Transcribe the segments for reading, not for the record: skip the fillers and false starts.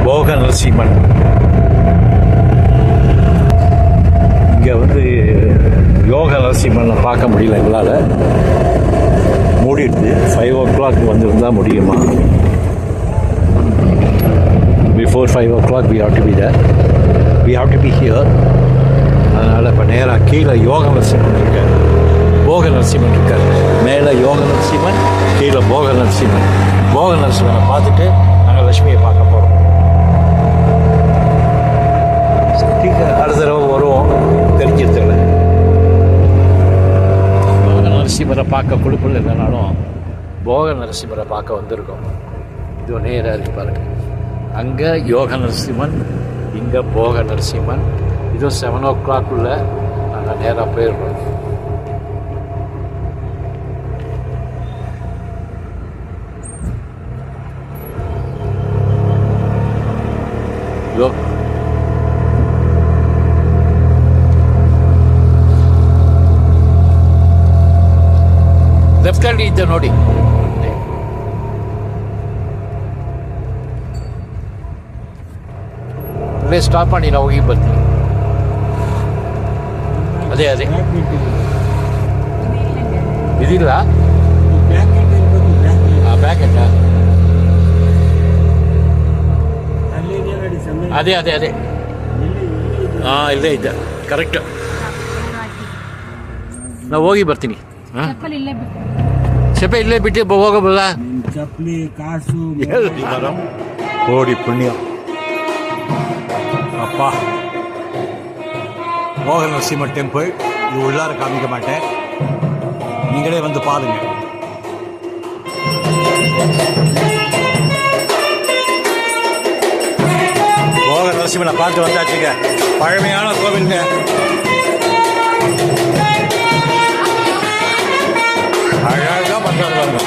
போக நரசிம்மன். இங்கே வந்து யோக நரசிம்மனை பார்க்க முடியல எங்களால், மூடிடுது. 5 o'clock வந்திருந்தால் முடியுமா? Before 5 o'clock we have to be there. We have to be here. அதனால் இப்போ நேராக கீழே யோக நரசிம்மன் இருக்கார், போக நரசிம்மன் இருக்கார். மேலே யோக நரசிம்மன், கீழே போக நரசிம்மன். போக நரசிம்மனை பார்த்துட்டு நாங்கள் லட்சுமியை பார்க்க போகிறோம். அடுத்த தடவை வருவோம், தெரிஞ்சிருத்தல. போக நரசிம்மரை பார்க்க கொடுப்பில் இல்லைனாலும் போக நரசிம்மரை பார்க்க வந்திருக்கோம். இது நேராக இருக்கு பாருங்க. அங்கே யோக நரசிம்மன், இங்கே போக நரசிம்மன். இதுவும் 7 o'clock நாங்கள் நேராக போயிடுறோம். ಲೆಫ್ಟ್ ಹ್ಯಾಂಡ್ ಇದ್ದೆ ನೋಡಿ. ಅಲ್ಲೇ ಸ್ಟಾಪ್ ಮಾಡಿ ನಾವು ಹೋಗಿ ಬರ್ತೀವಿ. ಅದೇ ಇದಿಲ್ಲ ಪ್ಯಾಕೆಟ್. ಅದೇ ಹಾಂ, ಇಲ್ಲೇ ಇದ್ದೆ ಕರೆಕ್ಟ್. ನಾವು ಹೋಗಿ ಬರ್ತೀನಿ. ಚಪ್ಪೆ ಇಲ್ಲೇ ಬಿಟ್ಟು ಹೋಗಬಲ್ಲ. ಚಪ್ಪಲಿ ಕಾಸು ಕೋಡಿ ಪುಣ್ಯ. அப்பா, போக நரசிம்ம டெம்பிள். இது உள்ளார காமிக்க மாட்டேன், நீங்களே வந்து பாருங்க. போக நரசிம்மனை பார்த்து வந்தாச்சுங்க. பழமையான கோவிலுங்க. அழகாக பண்ணுறாங்க.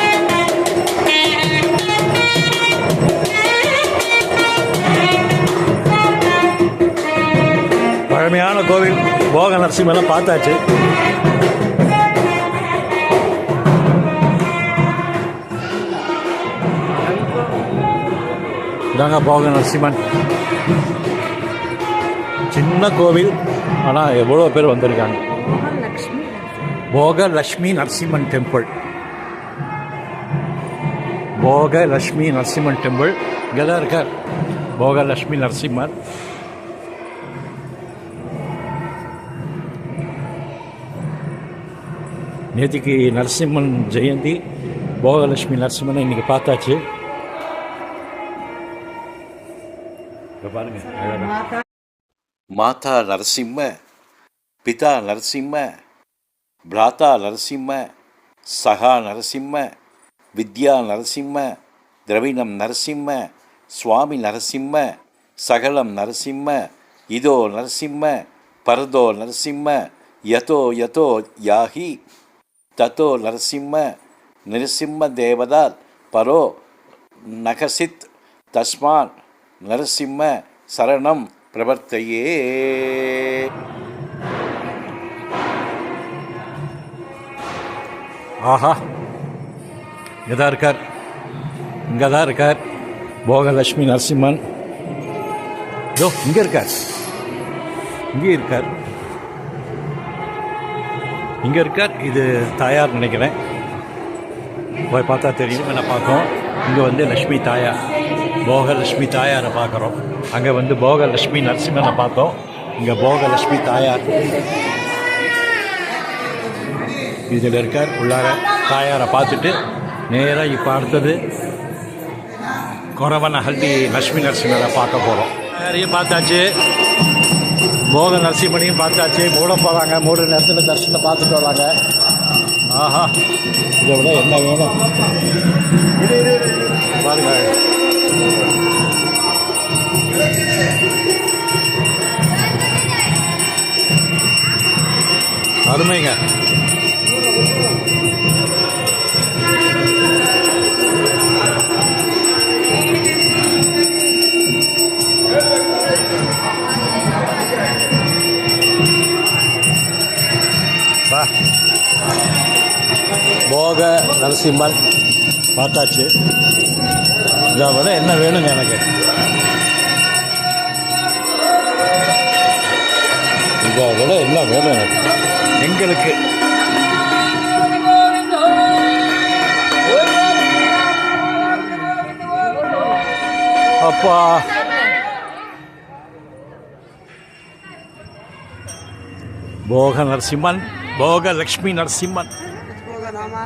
பழமையான கோவில் போக நரசிம்மனை பார்த்தாச்சு. இதாங்க போக நரசிம்மன். சின்ன கோவில், ஆனால் எவ்வளோ பேர் வந்திருக்காங்க. போக லக்ஷ்மி நரசிம்மன் டெம்பிள். போக லக்ஷ்மி நரசிம்மன் டெம்பிள் இங்கே தான் இருக்கார் போக லக்ஷ்மி நரசிம்மர். நேற்றுக்கு நரசிம்மன் ஜெயந்தி, போகலட்சுமி நரசிம்மனை இன்னைக்கு பார்த்தாச்சு. பாருங்க, மாதா நரசிம்ம, பிதா நரசிம்ம, பிராதா நரசிம்ம, சகா நரசிம்ம, வித்யா நரசிம்ம, திரவிணம் நரசிம்ம, சுவாமி நரசிம்ம, சகலம் நரசிம்ம, இதோ நரசிம்ம, பரதோ நரசிம்ம, யதோ யதோ யாஹி தத்தோ நரசிம்ம, நரசிம்ம தேவதால் பரோ நகசித் தஸ்மான் நரசிம்ம சரணம் பிரவர்த்தையே. ஆஹா, இங்கே தான் இருக்கார், இங்கே தான் இருக்கார் போகலட்சுமி நரசிம்மன். இதோ இங்கே இருக்கார், இங்கே இருக்கார், இங்கே இருக்கார். இது தாயார் நினைக்கிறேன், போய் பார்த்தா தெரியும். என்ன பார்க்கோம், இங்கே வந்து லக்ஷ்மி தாயார், போகலட்சுமி தாயாரை பார்க்குறோம். அங்கே வந்து போகலட்சுமி நரசிம்மனை பார்த்தோம், இங்கே போகலட்சுமி தாயார் இதில் இருக்கார். உள்ளார தாயாரை பார்த்துட்டு நேராக இப்போ அடுத்தது கொரவனஹள்ளி லக்ஷ்மி நரசிம்மரை பார்க்க போகிறோம். யாரையும் பார்த்தாச்சு, போக நரசிம்மனையும் பார்த்தாச்சு. மூட போகிறாங்க, மூணு நேரத்தில் தரிசனத்தை பார்த்துட்டு வராங்க. ஆஹா, இதை விட என்ன வேணும் பாருங்க. அருமைங்க. போக நரசிம்மன் பார்த்தாச்சு. இதை விட என்ன வேணுங்க எனக்கு? இதை விட என்ன வேணும் எனக்கு? எங்களுக்கு அப்பா போக நரசிம்மன், போக லக்ஷ்மி நரசிம்மன்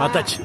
பார்த்தாச்சு.